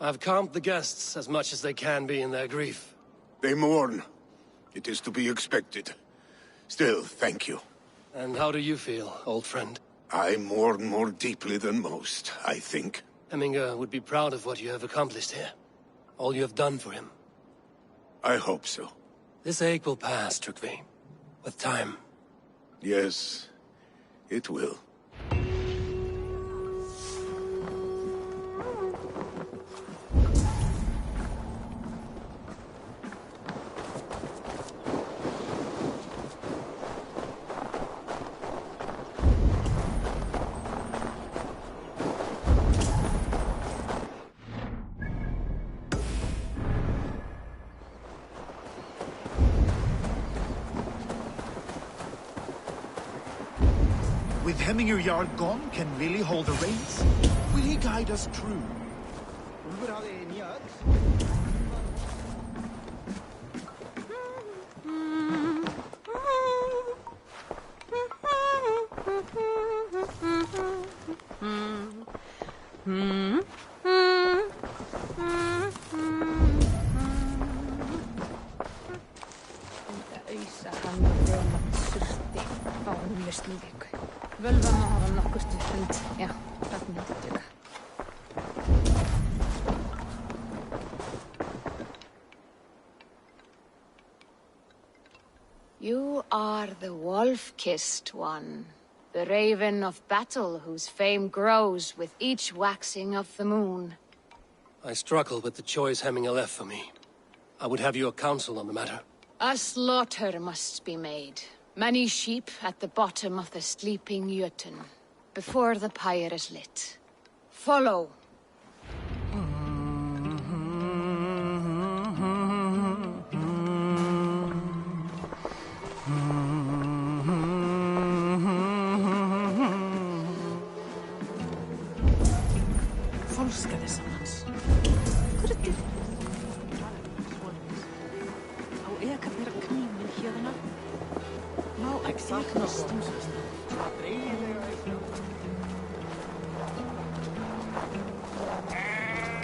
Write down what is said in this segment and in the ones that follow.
I've calmed the guests as much as they can be in their grief. They mourn. It is to be expected. Still, thank you. And how do you feel, old friend? I mourn more deeply than most, I think. Hemminger would be proud of what you have accomplished here. All you have done for him. I hope so. This ache will pass, Trygve. With time. Yes, it will. With Hemminger Jarl gone, can Willy hold the reins? Will he guide us true? You are the wolf-kissed one, the raven of battle whose fame grows with each waxing of the moon. I struggle with the choice Hemminger left for me. I would have your counsel on the matter. A slaughter must be made. Many sheep at the bottom of the sleeping Jötun, before the pyre is lit. Follow.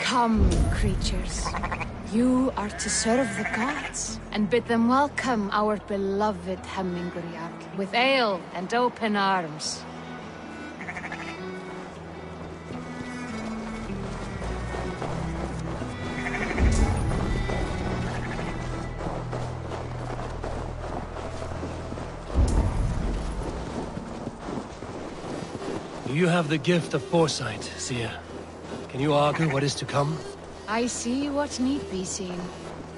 Come, creatures. You are to serve the gods, and bid them welcome our beloved Hemminger Jarl with ale and open arms. You have the gift of foresight, Seer. Can you argue what is to come? I see what need be seen,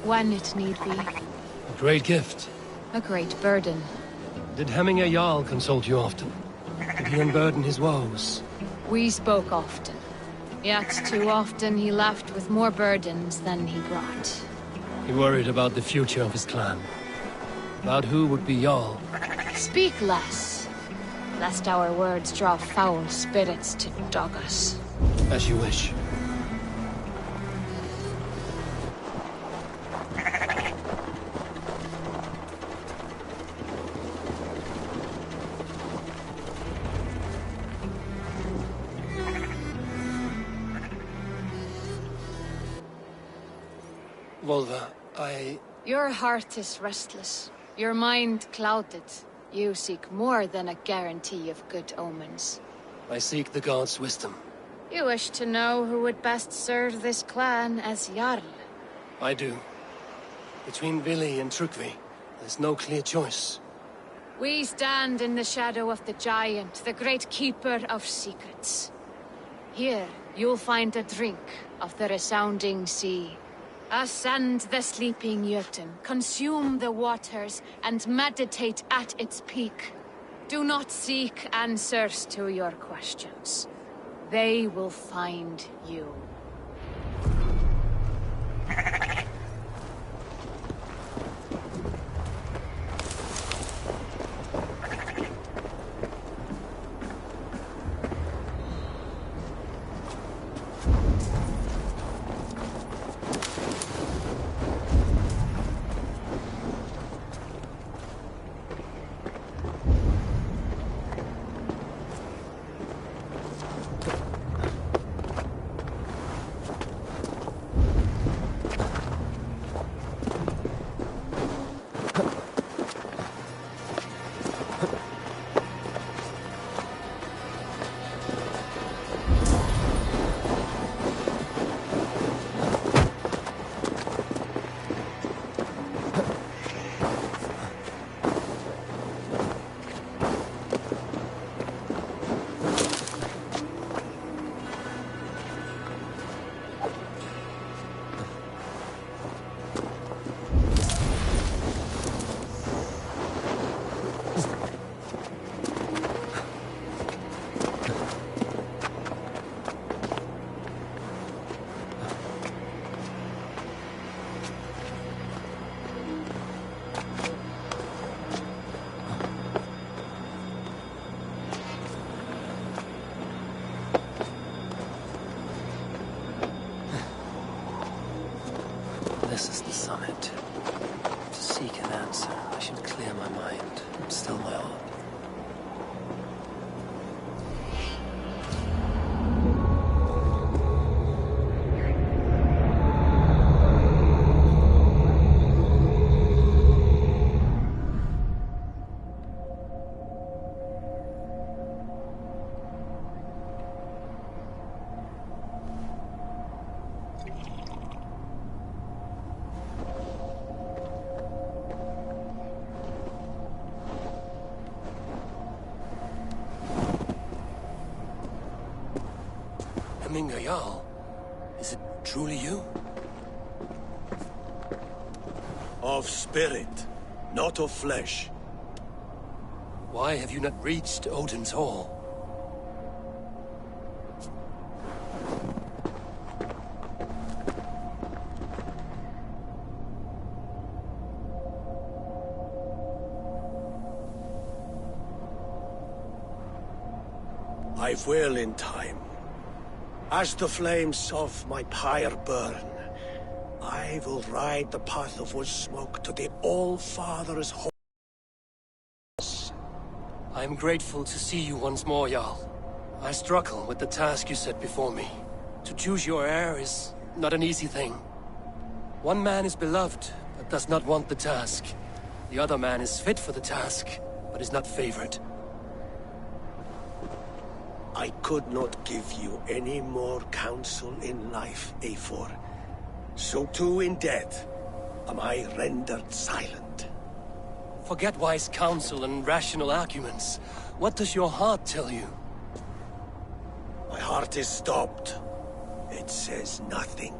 when it need be. A great gift. A great burden. Did Hemminger Jarl consult you often? Did he unburden his woes? We spoke often. Yet too often he left with more burdens than he brought. He worried about the future of his clan. About who would be Jarl. Speak less, lest our words draw foul spirits to dog us. As you wish. Volva, Your heart is restless. Your mind clouded. You seek more than a guarantee of good omens. I seek the gods' wisdom. You wish to know who would best serve this clan as Jarl. I do. Between Willy and Trygve, there's no clear choice. We stand in the shadow of the giant, the great keeper of secrets. Here, you'll find a drink of the resounding sea. Ascend the sleeping Jötun, consume the waters, and meditate at its peak. Do not seek answers to your questions. They will find you. my mind, still my heart. Jarl, is it truly you? Of spirit, not of flesh. Why have you not reached Odin's Hall? I will in time. As the flames of my pyre burn, I will ride the path of wood smoke to the All-Father's home. I am grateful to see you once more, Jarl. I struggle with the task you set before me. To choose your heir is not an easy thing. One man is beloved, but does not want the task. The other man is fit for the task, but is not favored. I could not give you any more counsel in life, Eivor. So too in death am I rendered silent. Forget wise counsel and rational arguments. What does your heart tell you? My heart is stopped. It says nothing.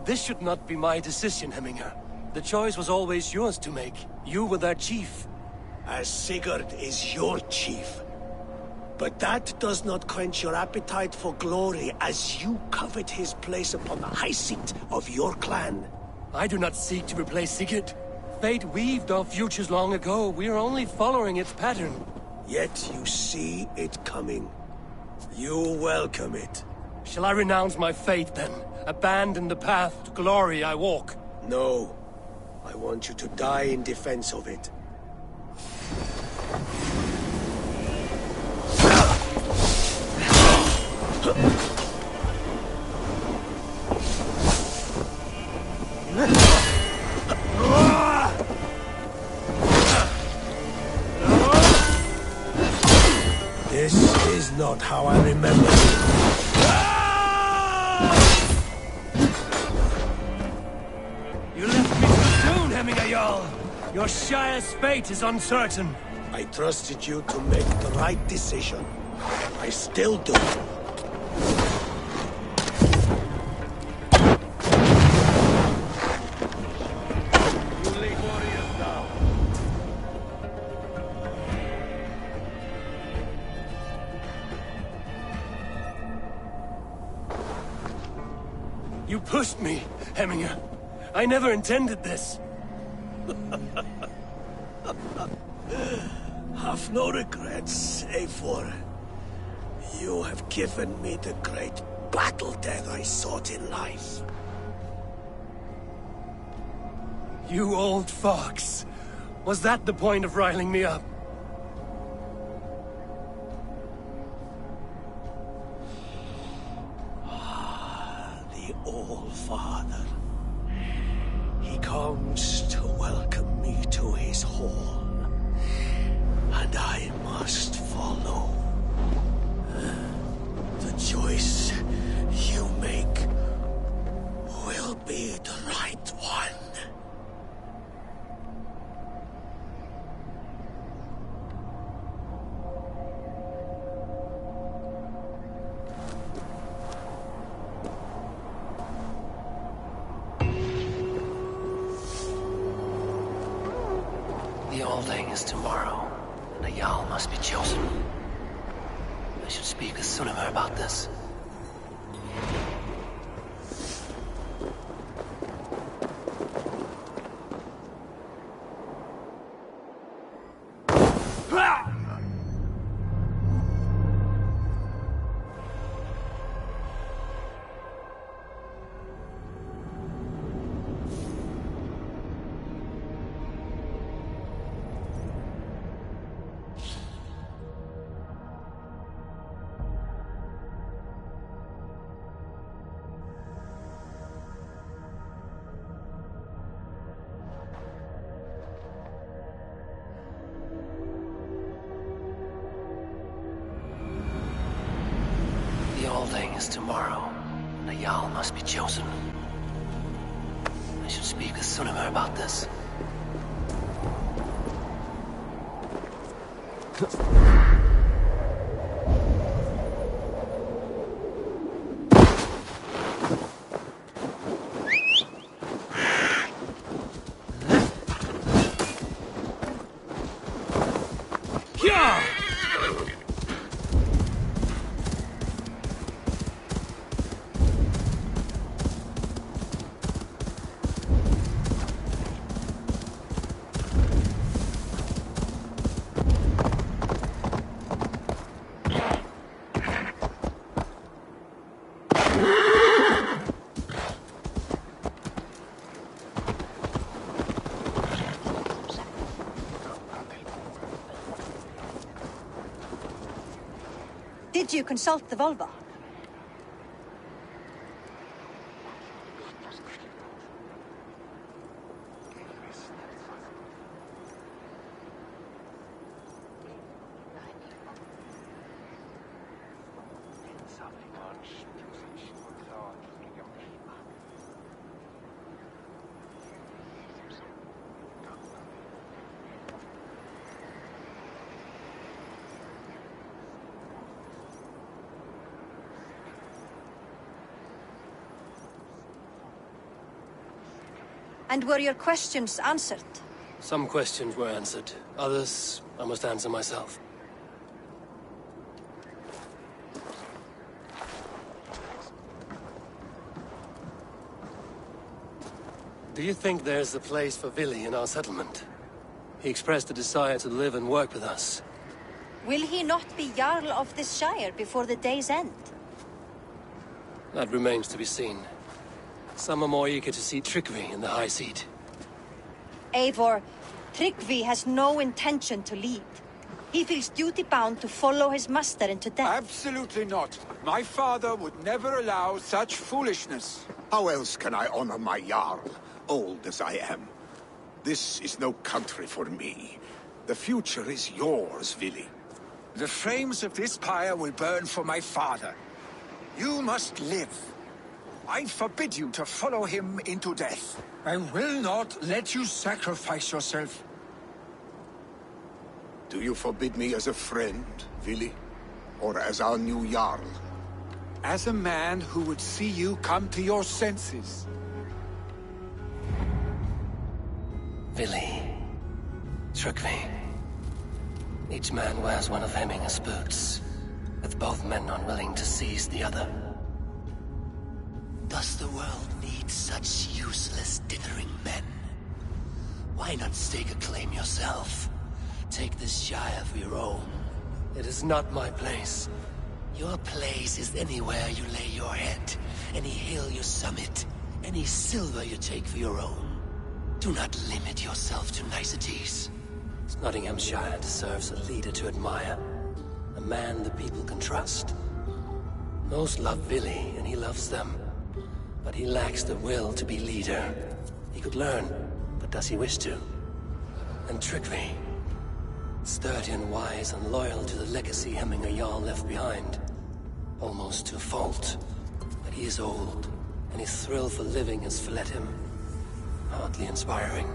This should not be my decision, Hemminger. The choice was always yours to make. You were their chief. As Sigurd is your chief. But that does not quench your appetite for glory as you covet his place upon the high seat of your clan. I do not seek to replace Sigurd. Fate weaved our futures long ago. We are only following its pattern. Yet you see it coming. You welcome it. Shall I renounce my faith, then? Abandon the path to glory I walk? No. I want you to die in defense of it. This is not how I remember it. You left me too soon, Hemminger Jarl. Your Shire's fate is uncertain. I trusted you to make the right decision. I still do. You lead warriors now. You pushed me, Hemminger. I never intended this. Have no regrets, Eivor. You have given me the great battle death I sought in life. You old fox. Was that the point of riling me up? The All-Father. He comes to welcome me to his hall. And I must follow. The choice you make will be the right one. The Alding is tomorrow, and a Jarl must be chosen. I should speak with Sunnema about this. thing is tomorrow, and a Jarl must be chosen. I should speak with Sunnema about this. Did you consult the vulva? And were your questions answered? Some questions were answered. Others, I must answer myself. Do you think there's a place for Vili in our settlement? He expressed a desire to live and work with us. Will he not be Jarl of this shire before the day's end? That remains to be seen. Some are more eager to see Tryggvi in the high seat. Eivor, Tryggvi has no intention to lead. He feels duty-bound to follow his master into death. Absolutely not. My father would never allow such foolishness. How else can I honor my Jarl, old as I am? This is no country for me. The future is yours, Vili. The flames of this pyre will burn for my father. You must live. I forbid you to follow him into death. I will not let you sacrifice yourself. Do you forbid me as a friend, Vili? Or as our new Jarl? As a man who would see you come to your senses. Vili. Tryggvi. Each man wears one of Hemminger's boots, with both men unwilling to seize the other. Does the world need such useless, dithering men? Why not stake a claim yourself? Take this shire for your own. It is not my place. Your place is anywhere you lay your head, any hill you summit, any silver you take for your own. Do not limit yourself to niceties. Nottinghamshire deserves a leader to admire. A man the people can trust. Most love Vili, and he loves them. But he lacks the will to be leader. He could learn, but does he wish to? And Tryggvi. Sturdy and wise and loyal to the legacy Hemminger Jarl left behind. Almost to a fault. But he is old, and his thrill for living has fled him. Hardly inspiring.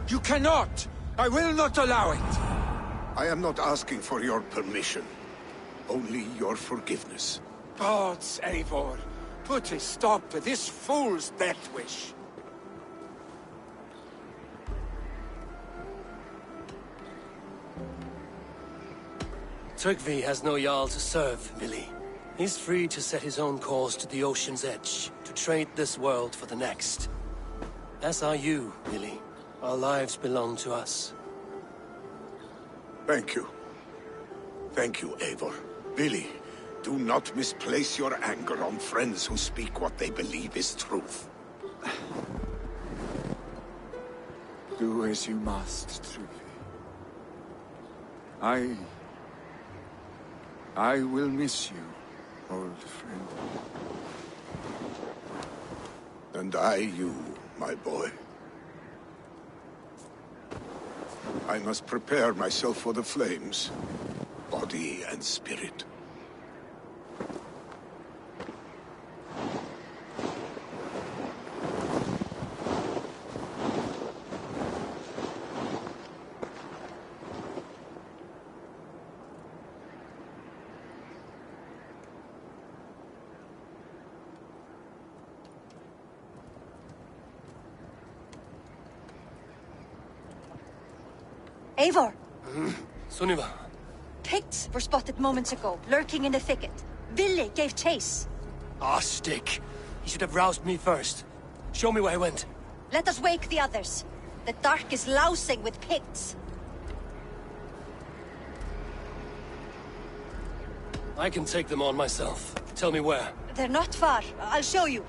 You cannot! I will not allow it! I am not asking for your permission. Only your forgiveness. Gods, Eivor, put a stop to this fool's death wish. Tryggvi has no Jarl to serve, Vili. He's free to set his own course to the ocean's edge, to trade this world for the next. As are you, Vili. Our lives belong to us. Thank you. Thank you, Eivor. Vili, do not misplace your anger on friends who speak what they believe is truth. Do as you must, Tryggvi. I will miss you, old friend. And I you, my boy. I must prepare myself for the flames, body and spirit. Eivor, Sunniva. Picts were spotted moments ago, lurking in the thicket. Vili gave chase. Ah, stick. He should have roused me first. Show me where he went. Let us wake the others. The dark is lousing with Picts. I can take them on myself. Tell me where. They're not far. I'll show you.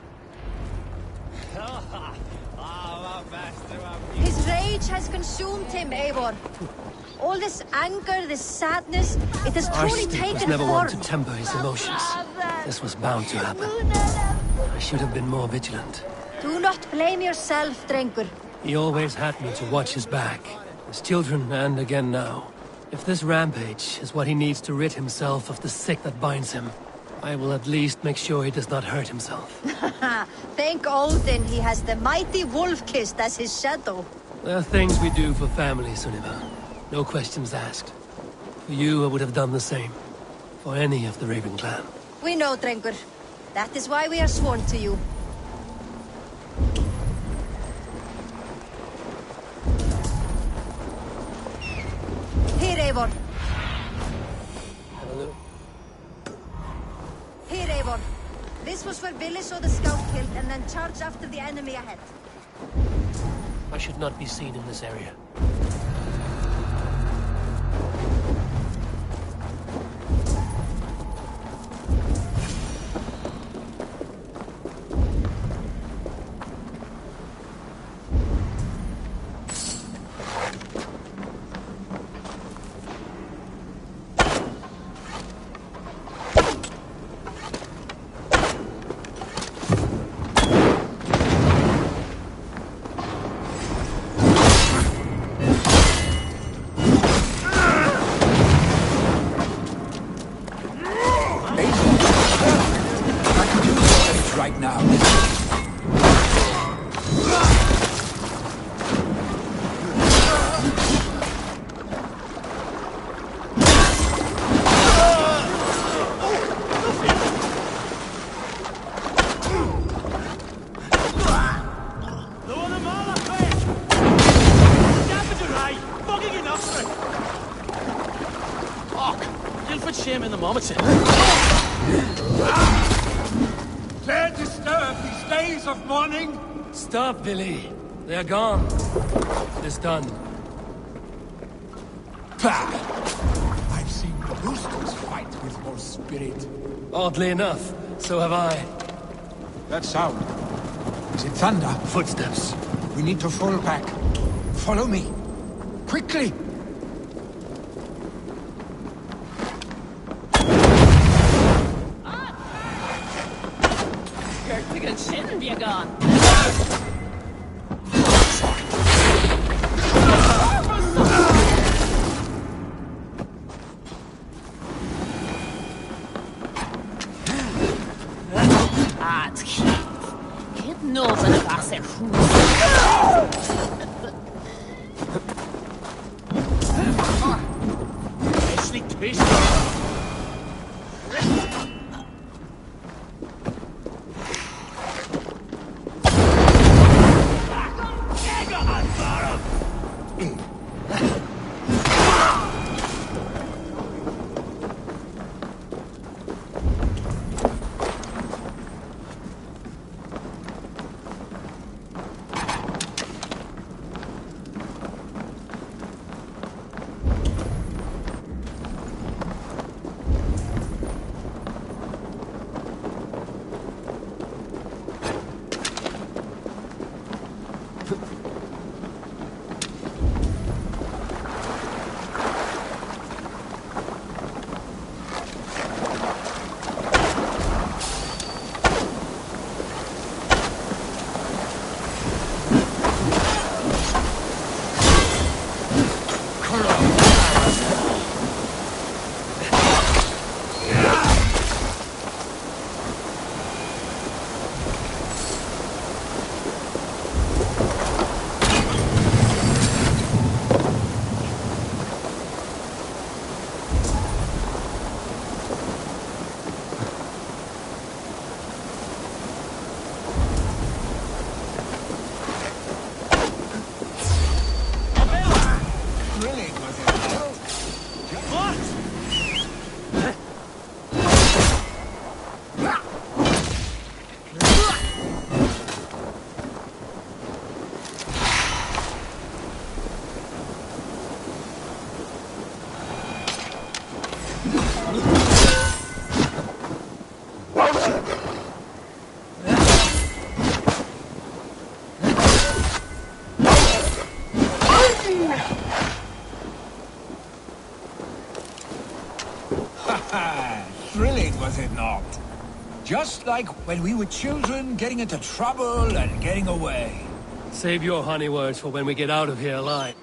His rage has consumed him, Eivor. All this anger, this sadness, it has truly Stick was taken never one form. to temper his emotions. This was bound to happen. I should have been more vigilant. Do not blame yourself, Drengur. He always had me to watch his back. His children, and again now. If this rampage is what he needs to rid himself of the sick that binds him, I will at least make sure he does not hurt himself. Thank Odin he has the mighty Wolf-Kissed as his shadow. There are things we do for family, Sunniva. No questions asked. For you, I would have done the same. For any of the Raven clan. We know, Drengur. That is why we are sworn to you. Here, Eivor. Have a look. Here, Eivor. This was where Vili saw the scout killed and then charged after the enemy ahead. I should not be seen in this area. Right now. Dare disturb these days of mourning? Stop, Billy. They are gone. It is done. Bah! I've seen roosters fight with more spirit. Oddly enough, so have I. That sound. Is it thunder? Footsteps. We need to fall back. Follow me. Quickly! thrilling, was it? What? Thrilling, was it not? Just like when we were children, getting into trouble and getting away. Save your honey words for when we get out of here alive.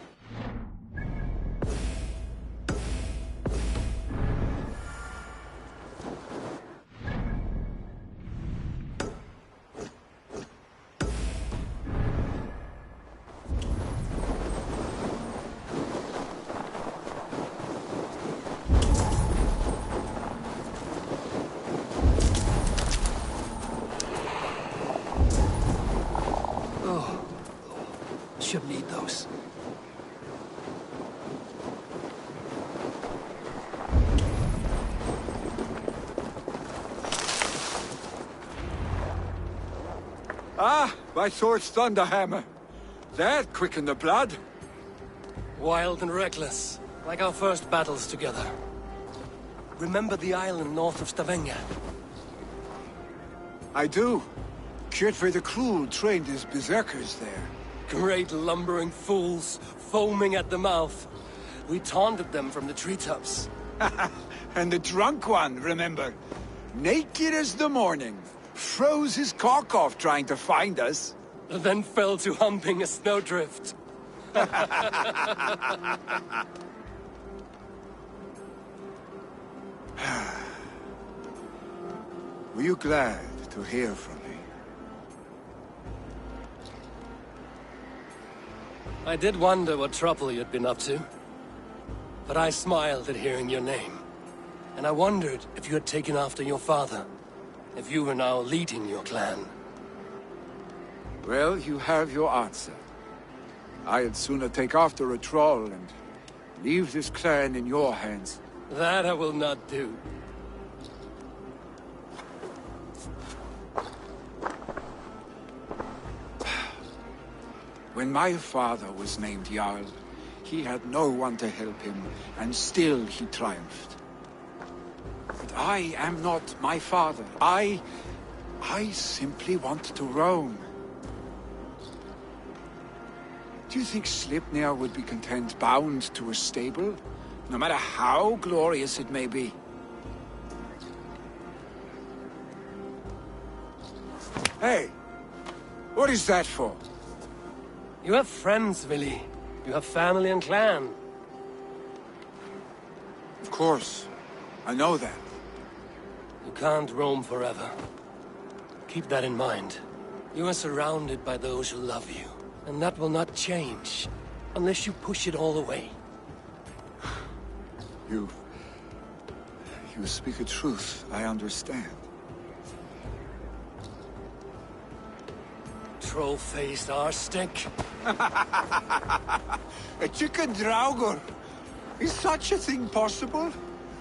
Should need those. Ah, my sword's thunderhammer. That quickened the blood. Wild and reckless, like our first battles together. Remember the island north of Stavanger? I do. Creed the Cruel trained his berserkers there. Great lumbering fools, foaming at the mouth. We taunted them from the treetops. And the drunk one, remember? Naked as the morning. Froze his cock off trying to find us. Then fell to humping a snowdrift. Were you glad to hear from me? I did wonder what trouble you'd been up to. But I smiled at hearing your name. And I wondered if you had taken after your father. If you were now leading your clan. Well, you have your answer. I'd sooner take after a troll and leave this clan in your hands. That I will not do. When my father was named Jarl, he had no one to help him, and still he triumphed. But I am not my father. I simply want to roam. Do you think Sleipnir would be content bound to a stable, no matter how glorious it may be? Hey, what is that for? You have friends, Willy. You have family and clan. Of course. I know that. You can't roam forever. Keep that in mind. You are surrounded by those who love you. And that will not change, unless you push it all away. You speak a truth, I understand. Troll-faced arse-stick. A chicken draugr! Is such a thing possible?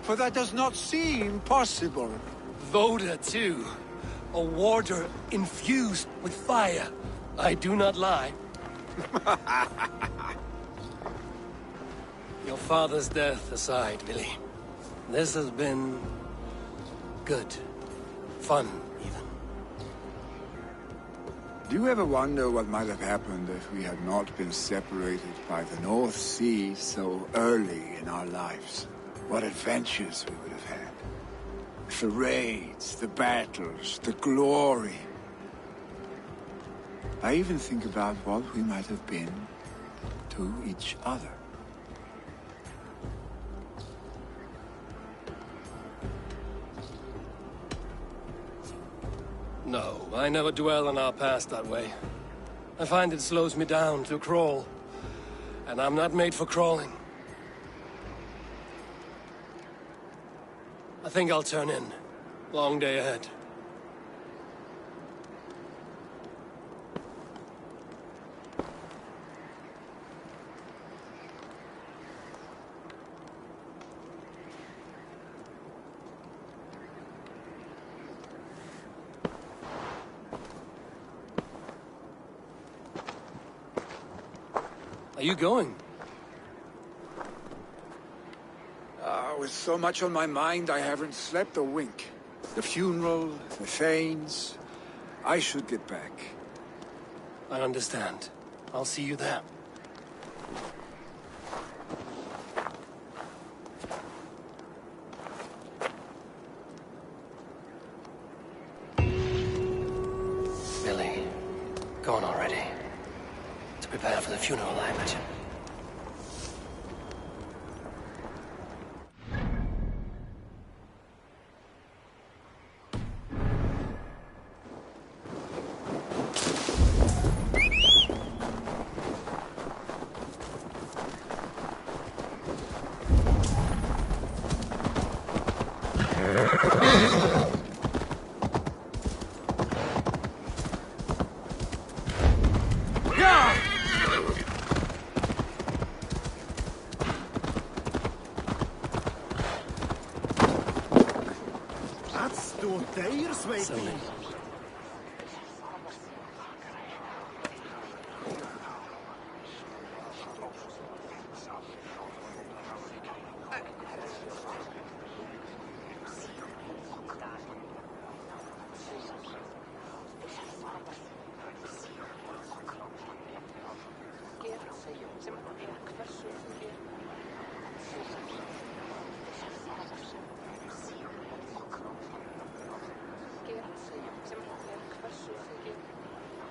For that does not seem possible. Voda, too. A warder infused with fire. I do not lie. Your father's death aside, Willy. This has been... good. Fun, even. Do you ever wonder what might have happened if we had not been separated by the North Sea so early in our lives? What adventures we would have had. The raids, the battles, the glory. I even think about what we might have been to each other. No, I never dwell on our past that way. I find it slows me down to crawl. And I'm not made for crawling. I think I'll turn in. Long day ahead. Are you going? With so much on my mind, I haven't slept a wink. The funeral, the Thanes. I should get back. I understand. I'll see you there. Billy, gone already. To prepare for the funeral, I imagine. Slowly.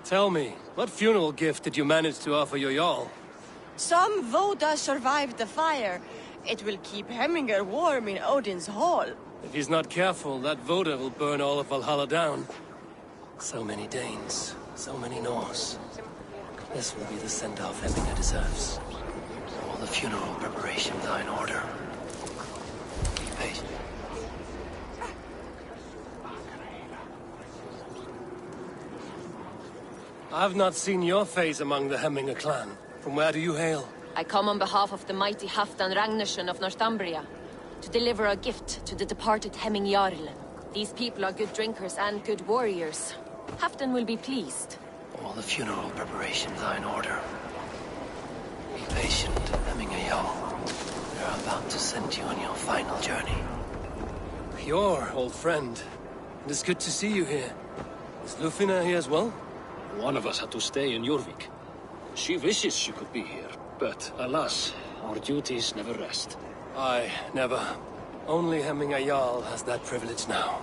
Tell me, what funeral gift did you manage to offer your Jarl? Some Voda survived the fire. It will keep Hemminger warm in Odin's hall. If he's not careful, that Voda will burn all of Valhalla down. So many Danes, so many Norse. This will be the send-off Hemminger deserves. All the funeral preparations are in order. Be patient. I've not seen your face among the Hemminger clan. From where do you hail? I come on behalf of the mighty Halfdan Ragnarsson of Northumbria to deliver a gift to the departed Hemming Jarl. These people are good drinkers and good warriors. Halfdan will be pleased. All the funeral preparations are in order. Be patient, Hemminger Jarl. We're about to send you on your final journey. Your old friend. It is good to see you here. Is Lufina here as well? One of us had to stay in Jorvik. She wishes she could be here, but alas, our duties never rest. Aye, never. Only Hemminger Jarl has that privilege now.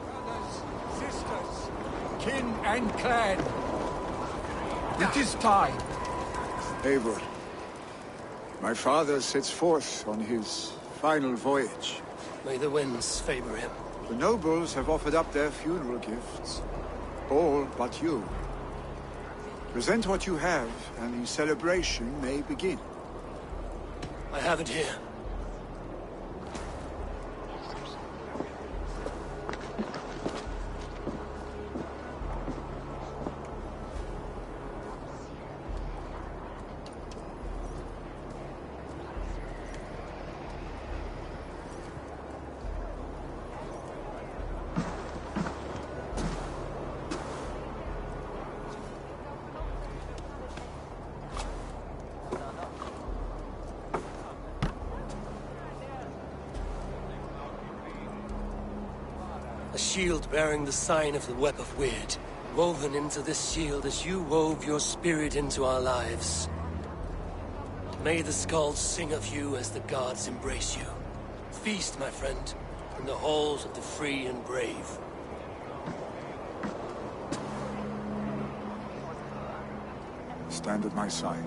Brothers, sisters, kin and clan. It is time. Eivor, my father sets forth on his final voyage. May the winds favor him. The nobles have offered up their funeral gifts. All but you. Present what you have, and the celebration may begin. I have it here. A shield bearing the sign of the Web of Weird, woven into this shield as you wove your spirit into our lives. May the skalds sing of you as the gods embrace you. Feast, my friend, in the halls of the free and brave. Stand at my side.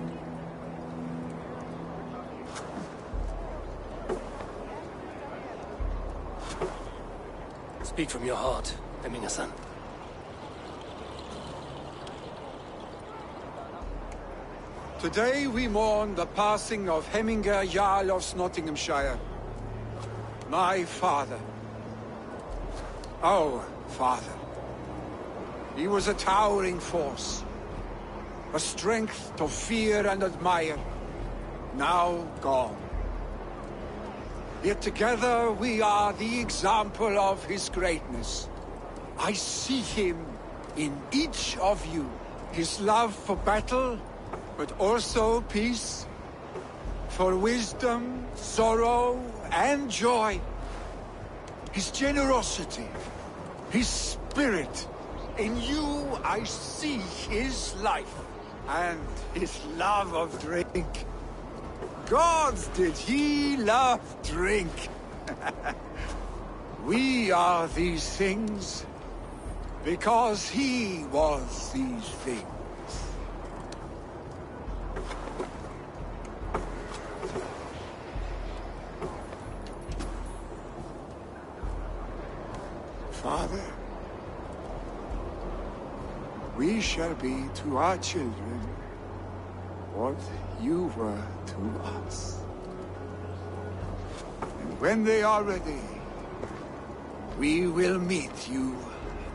Speak from your heart, Hemminger-son. Today we mourn the passing of Hemminger Jarl of Nottinghamshire. My father. Our father. He was a towering force. A strength to fear and admire. Now gone. Yet together we are the example of his greatness. I see him in each of you. His love for battle, but also peace. For wisdom, sorrow, and joy. His generosity, his spirit. In you I see his life, and his love of drink. Gods, did he love drink! We are these things, because he was these things. Father, we shall be to our children what you were to us. And when they are ready, we will meet you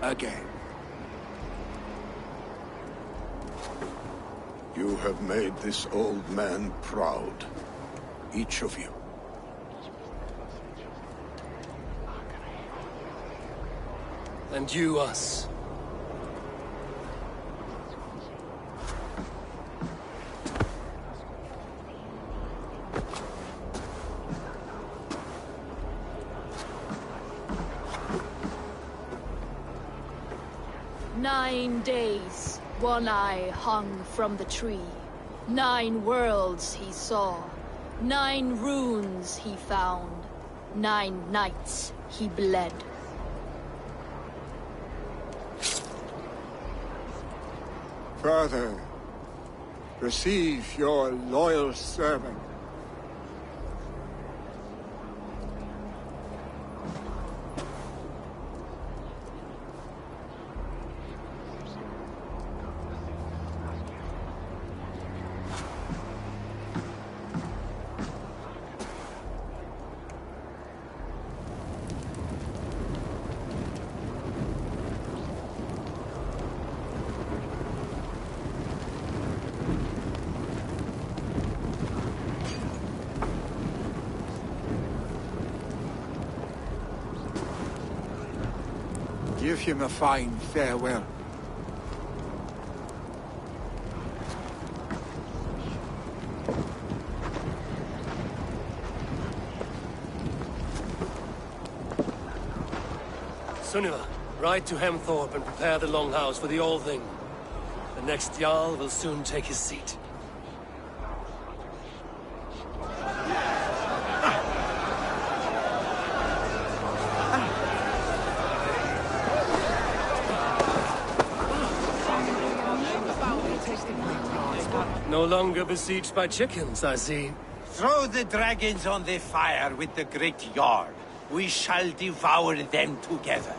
again. You have made this old man proud. Each of you. And you us. "9 days, One Eye hung from the tree. 9 worlds he saw. 9 runes he found. 9 nights he bled. Father, receive your loyal servant. Give him a fine farewell. Sunniva, ride to Hemthorpe and prepare the Longhouse for the All-Thing. The next Jarl will soon take his seat. No longer besieged by chickens, I see. Throw the dragons on the fire with the great Jarl. We shall devour them together.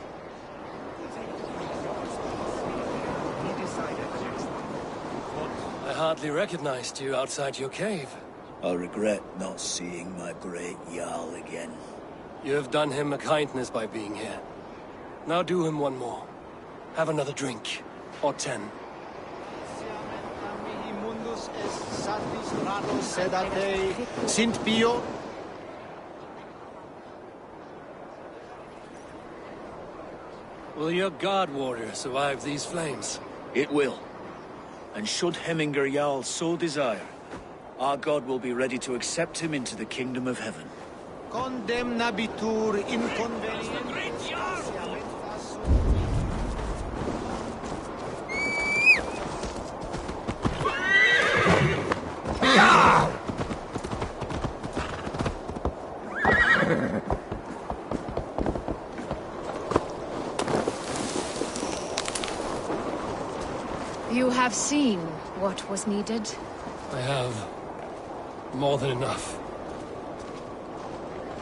I hardly recognized you outside your cave. I regret not seeing my great Jarl again. You have done him a kindness by being here. Now do him one more. Have another drink. Or 10. Sint Pio. Will your guard warrior survive these flames? It will. And should Hemminger Jarl so desire, our god will be ready to accept him into the kingdom of heaven. Condemnabitur inconveniens. You have seen what was needed. I have more than enough.